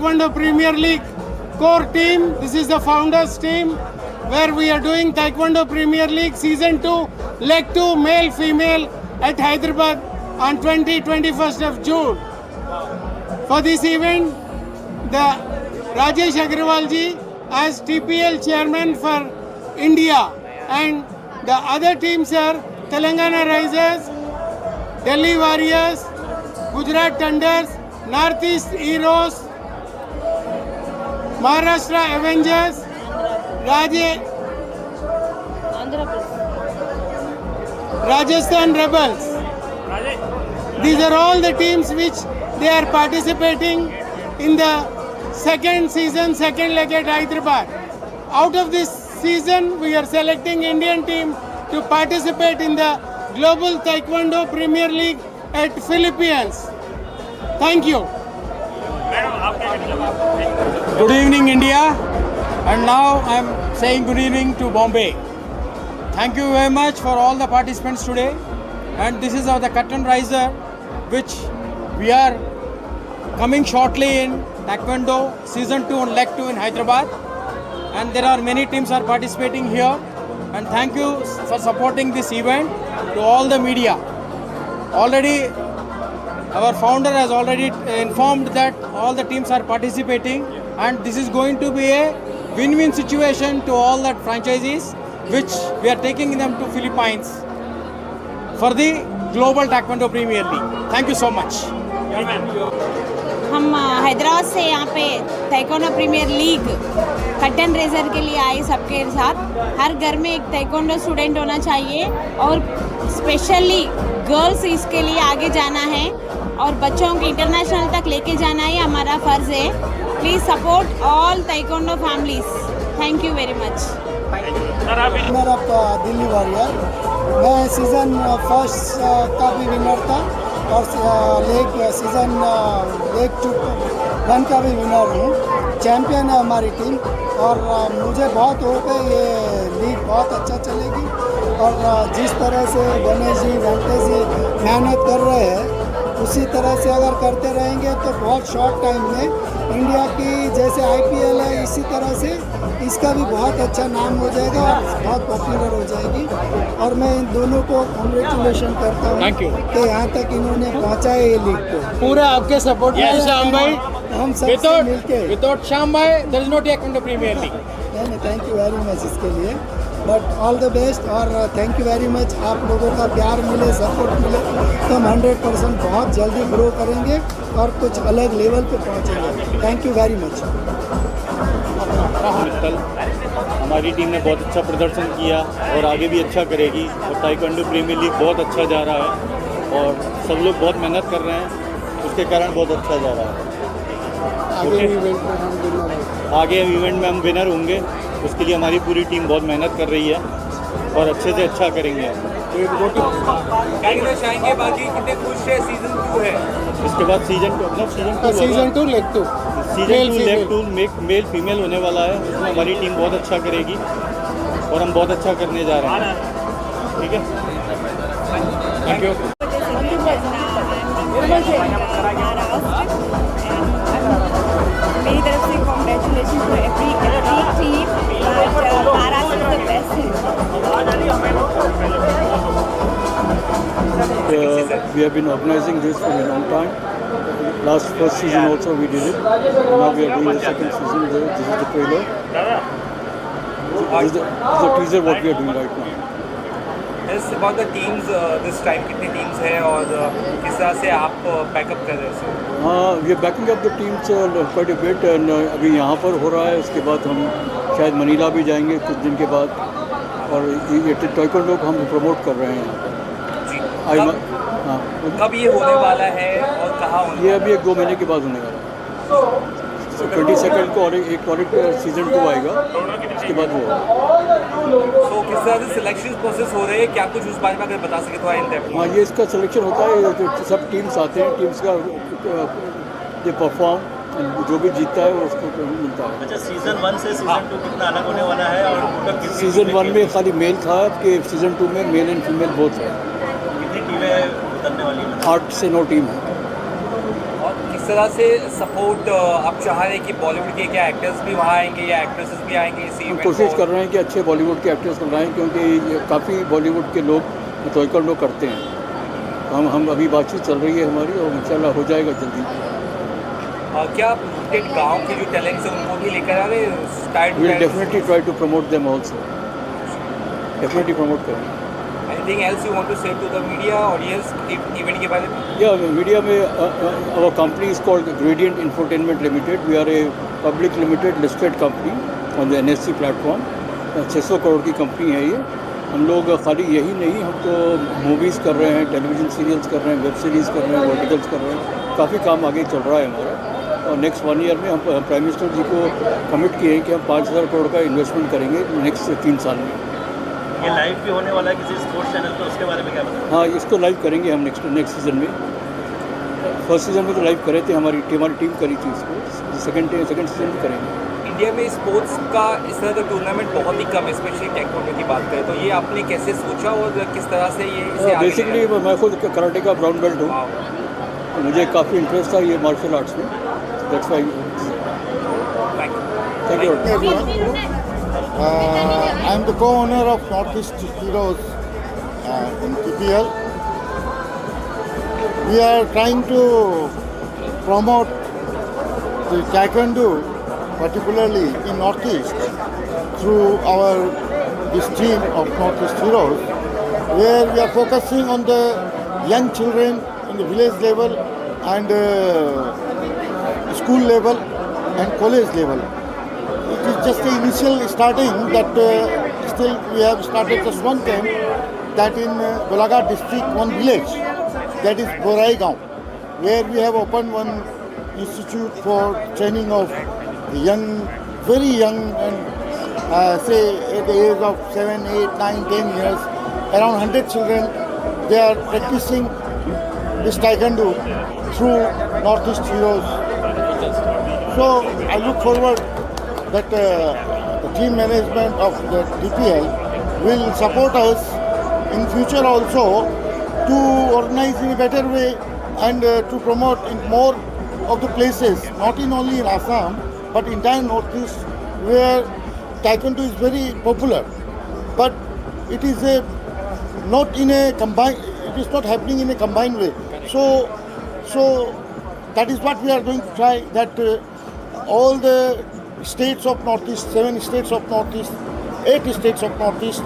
Taekwondo Premier League core team. This is the founders team where we are doing Taekwondo Premier League Season 2, Leg 2, male, female at Hyderabad on 21st of June. For this event, the Rajesh Agrawal ji as TPL chairman for India, and the other teams are Telangana Risers, Delhi Warriors, Gujarat Thunders, Northeast Heroes, Maharashtra Avengers, Rajasthan Rebels. These are all the teams which they are participating in the second season, second leg at Hyderabad. Out of this season, we are selecting Indian team to participate in the Global Taekwondo Premier League at Philippines. Thank you. Good evening, India. And now I am saying good evening to Bombay. Thank you very much for all the participants today. And this is the curtain riser, which we are coming shortly in Taekwondo Season 2 on Leg 2 in Hyderabad. And there are many teams are participating here. And thank you for supporting this event to all the media. Already, our founder has already informed that all the teams are participating, and this is going to be a win-win situation to all the franchisees, which we are taking them to Philippines for the Global Taekwondo Premier League. Thank you so much. हम हैदराबाद से यहाँ पे taekwondo premier league curtain raiser के लिए आए सबके साथ। हर घर में एक ताइक्वांडो स्टूडेंट होना चाहिए और स्पेशली गर्ल्स इसके लिए आगे जाना है और बच्चों को इंटरनेशनल तक लेके जाना है, हमारा फ़र्ज़ है। Please support all taekwondo families. Thank you very much. मेरा दिल्ली वॉरियर, मैं सीज़न फर्स्ट का भी विनर था और सीज़न leg 1 का भी विनर हूँ। चैम्पियन है हमारी टीम और मुझे बहुत होप है ये लीग बहुत अच्छा चलेगी। और जिस तरह से गणेश जी, वेंकटेश जी मेहनत कर रहे हैं, उसी तरह से अगर करते रहेंगे तो बहुत शॉर्ट टाइम में इंडिया की जैसे IPL है, इसी तरह से इसका भी बहुत अच्छा नाम हो जाएगा और बहुत पॉपुलर हो जाएगी। और मैं इन दोनों को कॉन्ग्रेचुलेशन करता हूँ कि यहाँ तक इन्होंने पहुँचाया ये लीग को। पूरा आपके सपोर्ट में श्याम भाई, हम सब मिलके। Without Shyam bhai, there is no Taekwondo Premier League. नहीं, थैंक यू वेरी मच इसके लिए, बट ऑल द बेस्ट और थैंक यू वेरी मच। आप लोगों का प्यार मिले, सपोर्ट मिले तो हम 100% बहुत जल्दी ग्रो करेंगे और कुछ अलग लेवल पे पहुंचेंगे। Thank you very much. कल हमारी टीम ने बहुत अच्छा प्रदर्शन किया और आगे भी अच्छा करेगी और ताइक्वांडो प्रीमियर लीग बहुत अच्छा जा रहा है और सब लोग बहुत मेहनत कर रहे हैं, उसके कारण बहुत अच्छा जा रहा है। आगे इवेंट में हम विनर होंगे, उसके लिए हमारी पूरी टीम बहुत मेहनत कर रही है और अच्छे से अच्छा करेंगे। बाकी कितने खुश है? सीजन 2 है, इसके बाद season 2 Leg 2 Leg 2 male female होने वाला है, उसमें हमारी टीम बहुत अच्छा करेगी और हम बहुत अच्छा करने जा रहे हैं। ठीक है, थैंक यू। मेरी तरफ से congratulation to every team, Maharashtra is the best. We have been organizing this for a long time. First season also we did it. Now we are doing the second season. This is the trailer. This is the teaser what we are doing right now. It's about the teams this time. कितनी teams है और किस तरह से आप backup कर रहे हैं? We are backing up the teams quite a bit and अभी यहाँ पर हो रहा है, उसके बाद हम शायद मनीला भी जाएंगे कुछ दिन के बाद और ये ताइक्वांडो को हम प्रमोट कर रहे हैं। कब ये होने वाला है और कहाँ होने? ये अभी 1-2 महीने के बाद होने वाला है। 22 को और एक सीजन 2 आएगा, उसके बाद वो। तो किस तरह से सिलेक्शन प्रोसेस हो रहे हैं, क्या कुछ उस बारे में अगर बता सके तो इन डेप्थ? हाँ, ये इसका सिलेक्शन होता है, जो सब टीम्स आते हैं, टीम्स का ये परफॉर्म जो भी जीतता है वो उसको मिलता है। अच्छा, सीजन 1 से सीजन 2 कितना अलग होने वाला है और सीजन 1 में खाली मेल था कि सीजन 2 में मेल एंड फीमेल बोथ है। कितनी टीमें उतरने वाली हैं? 8 से 9 टीम है। और किस किस तरह से सपोर्ट आप चाह रहे हैं कि बॉलीवुड के क्या एक्टर्स भी वहाँ आएंगे या एक्ट्रेसेस भी आएंगे इसी हम event कोशिश को? कर रहे हैं कि अच्छे बॉलीवुड के एक्टर्स को लाएं, क्योंकि ये काफ़ी बॉलीवुड के लोग ताइक्वांडो करते हैं। हम अभी बातचीत चल रही है हमारी, और इंशाल्लाह हो जाएगा जल्दी। क्या आप गांव के जो टैलेंट्स हैं उनको भी लेकर आ रहे हैं? Will definitely try to promote them also, definitely promote करेंगे। Anything else you want to say to the media audience event के बारे में? या मीडिया में our company is called gradient infotainment limited. We are a public limited listed company on the NSE platform. 600 crore की company है ये। हम लोग खाली यही नहीं, हम तो मूवीज़ कर रहे हैं, टेलीविज़न सीरियल्स कर रहे हैं, वेब सीरीज़ कर रहे हैं, वर्टिकल्स कर रहे हैं, काफ़ी काम आगे चल रहा है हमारा। और नेक्स्ट 1 ईयर में हम प्राइम मिनिस्टर जी को कमिट किए हैं कि हम 5000 करोड़ का इन्वेस्टमेंट करेंगे नेक्स्ट 3 साल में। ये लाइव भी होने वाला है किसी स्पोर्ट्स चैनल पर, उसके बारे में क्या बताएं? हाँ, इसको लाइव करेंगे हम नेक्स्ट सीज़न में। फर्स्ट सीज़न में तो लाइव करे थे, हमारी टीम करी थी इसको। सेकंड सीज़न में करेंगे। इंडिया में स्पोर्ट्स का इस तरह का टूर्नामेंट बहुत ही कम है, स्पेशली टेक्वांडो की बात करें तो ये आपने कैसे सोचा और किस तरह से ये इसे आगे बेसिकली मैं खुद कराटे का ब्राउन बेल्ट हूँ। लेकर? मुझे काफ़ी इंटरेस्ट था ये मार्शल आर्ट्स में। That's why. Thank you. I am the co-owner of Northeast Heroes in TPL. We are trying to promote the Taekwondo, particularly in Northeast, through this team of Northeast Heroes, where we are focusing on the young children in the village level and school level and college level. It is just the initial starting that still we have started just one camp that in Golaghat district, one village that is Borai Gaon, where we have opened one institute for training of young, very young and say at the age of 7, 8, 9, 10 years, around 100 children, they are practicing this Taekwondo through Northeast Heroes. So I look forward that the team management of the DPL will support us in future also to organize in a better way and to promote in more of the places, not in only in Assam, but entire Northeast, where Taekwondo is very popular. But it is not in a combined. It is not happening in a combined way. So that is what we are going to try. That all the states of Northeast, 7 states of Northeast, 8 states of Northeast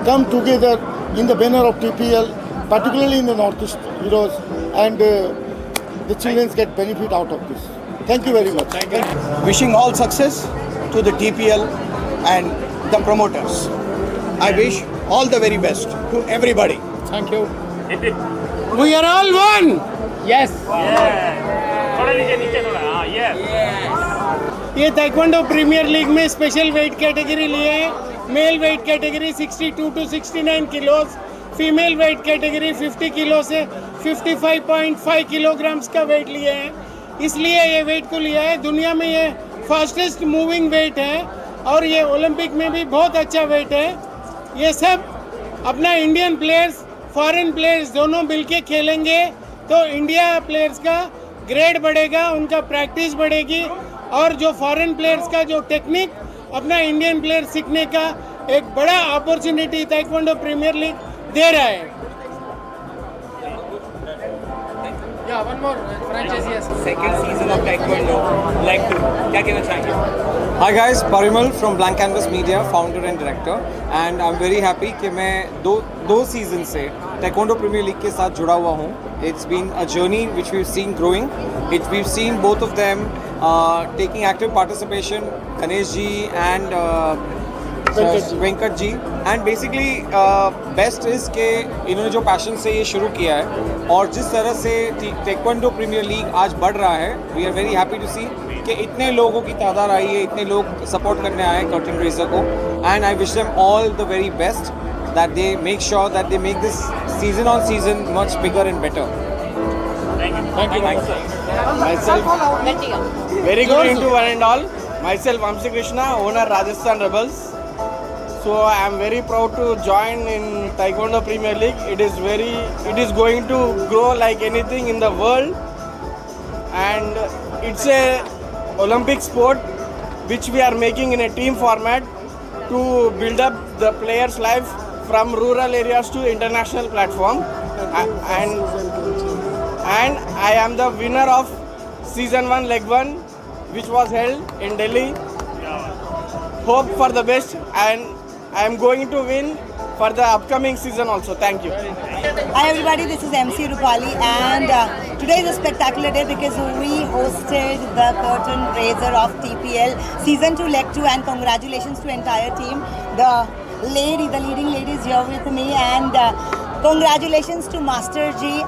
come together in the banner of TPL, particularly in the Northeast Heroes, and the children get benefit out of this. Thank you very much. Thank you. Wishing all success to the TPL and the promoters. I wish all the very best to everybody. Thank you. We are all one. Yes. ये taekwondo premier league में special weight category लिए हैं। Male weight category 62 to 69 kilos, female weight category 50 kilo से 55.5 kilograms का wait लिए हैं। इसलिए ये वेट को लिया है। दुनिया में ये फास्टेस्ट मूविंग वेट है और ये ओलंपिक में भी बहुत अच्छा वेट है। ये सब अपना इंडियन प्लेयर्स, फॉरेन प्लेयर्स दोनों मिलके खेलेंगे तो इंडिया प्लेयर्स का ग्रेड बढ़ेगा, उनका प्रैक्टिस बढ़ेगी और जो फॉरेन प्लेयर्स का जो टेक्निक अपना इंडियन प्लेयर सीखने का एक बड़ा अपॉर्चुनिटी ताइक्वांडो प्रीमियर लीग दे रहा है। Second season of taekwondo like to क्या कहना चाहेंगे? Hi guys, Parimal from Blank Canvas Media, founder and director, and I'm very happy कि मैं दो सीजन से Taekwondo Premier League के साथ जुड़ा हुआ हूँ. It's been a journey which we've seen growing. We've seen both of them taking active participation, Ganesh ji and Venkat ji, and basically best is कि इन्होंने जो पैशन से ये शुरू किया है और जिस तरह से Taekwondo Premier League आज बढ़ रहा है, we are very happy to see कि इतने लोगों की तादाद आई है, इतने लोग सपोर्ट करने आए हैं कर्टन रेजर को, and I wish them all the very best that they make sure that they make this season on season much bigger and better. Thank you. Myself, very good into one and all. Myself, Vamsi Krishna, owner Rajasthan Rebels. So I am very proud to join in Taekwondo Premier League. It is going to grow like anything in the world. and it's a Olympic sport which we are making in a team format to build up the players' life from rural areas to international platform. And I am the winner of season 1 leg 1 which was held in Delhi. Hope for the best, and I am going to win for the upcoming season also. Thank you. Hi everybody, this is MC Rupali, and today is a spectacular day because we hosted the curtain raiser of TPL Season 2 Leg 2, and congratulations to entire team. The leading lady is here with me, and congratulations to Master Ji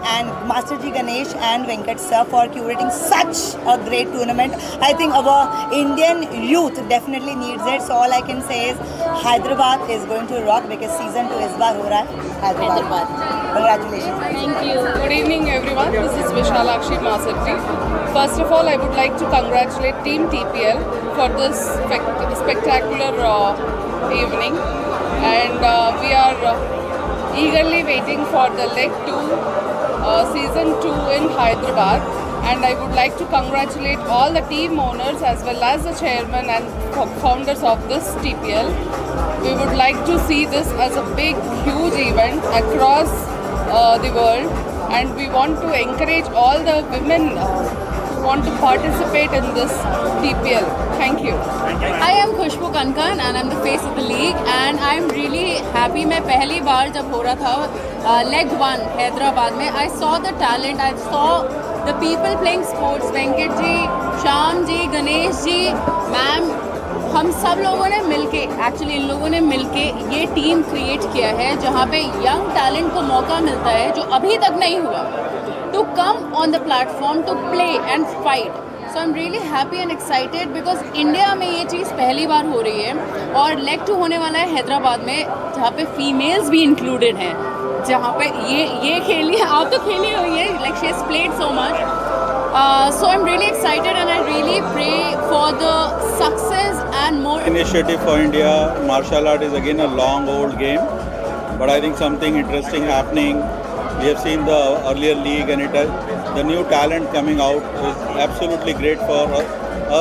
Ganesh and Venkat sir for curating such a great tournament. I think our Indian youth definitely needs it. So all I can say is Hyderabad is going to rock because season 2 is baar ho raha hai Hyderabad. Congratulations. Thank you. Good evening everyone, this is Vishalakshi Masarji. First of all, I would like to congratulate Team TPL for this spectacular evening, and we are eagerly waiting for the leg 2 season 2 in Hyderabad, and I would like to congratulate all the team owners as well as the chairman and founders of this TPL. We would like to see this as a big huge event across the world, and we want to encourage all the women who want to participate in this TPL. Thank you. I am Khushbu Kankan and I'm the face of the league, and I'm really happy. मैं पहली बार जब हो रहा था leg 1 Hyderabad में, I saw the talent, I saw the people playing sports. Venkat ji, Shyam ji, Ganesh ji, ma'am, हम सब लोगों ने मिलके, एक्चुअली इन लोगों ने मिलके ये टीम क्रिएट किया है जहाँ पे यंग टैलेंट को मौका मिलता है जो अभी तक नहीं हुआ, to come on the platform to play and fight. So I'm really happy and excited because India में ये चीज़ पहली बार हो रही है, और लेग 2 होने वाला है हैदराबाद में जहाँ पे फीमेल्स भी इंक्लूडेड हैं, जहाँ पे ये खेली है, आप तो खेली हुई है, like she has played so much. So I'm really excited and I really pray for the success and more Initiative for India. Martial art is again a long old game, but I think something interesting happening. We have seen the earlier league, and the new talent coming out is absolutely great for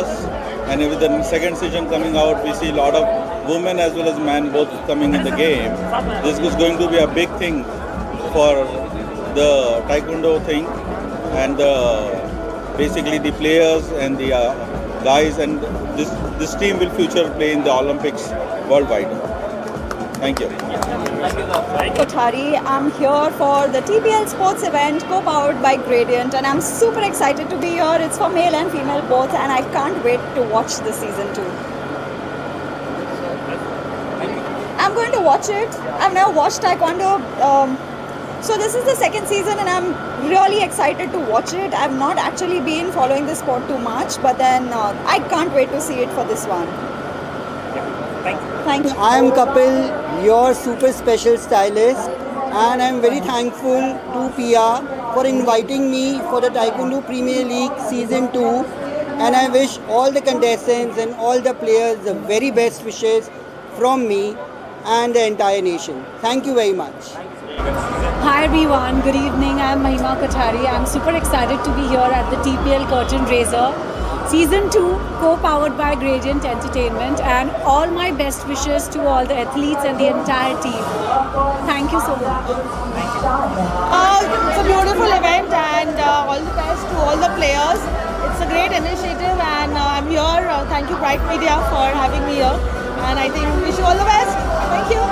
us. And with the second season coming out, we see a lot of women as well as men both coming in the game. This is going to be a big thing for the Taekwondo thing, and basically the players and the guys, and this team will future play in the Olympics worldwide. Thank you. Kothari. I'm here for the TPL sports event co-powered by Gradient, and I'm super excited to be here. It's for male and female both, and I can't wait to watch the season 2. I'm going to watch it. I've never watched Taekwondo, so this is the second season and I'm really excited to watch it. I've not actually been following the sport too much, but then I can't wait to see it for this one. Thank you. I am Kapil, your super special stylist, and I am very thankful to Pia for inviting me for the Taekwondo Premier League Season 2, and I wish all the contestants and all the players the very best wishes from me and the entire nation. Thank you very much. Hi everyone, good evening. I am Mahima Kothari. I am super excited to be here at the TPL Curtain Raiser Season 2, co-powered by Gradient Entertainment, and all my best wishes to all the athletes and the entire team. Thank you so much. It's a beautiful event, and all the best to all the players. It's a great initiative, and I'm here. Thank you Bright Media for having me here, and I think wish you all the best. Thank you.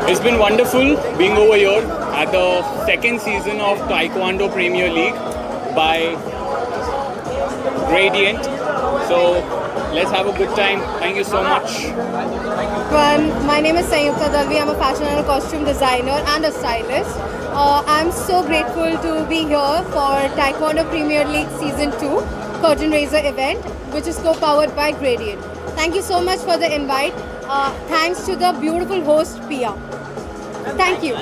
It's been wonderful being over here at the second season of Taekwondo Premier League by Gradient. So let's have a good time. Thank you so much. My name is Sayukta Dalvi. I'm a fashion and a costume designer and a stylist. I'm so grateful to be here for Taekwondo Premier League Season 2 Curtain Raiser event, which is co-powered by Gradient. Thank you so much for the invite. Thanks to the beautiful host Pia. Thank you.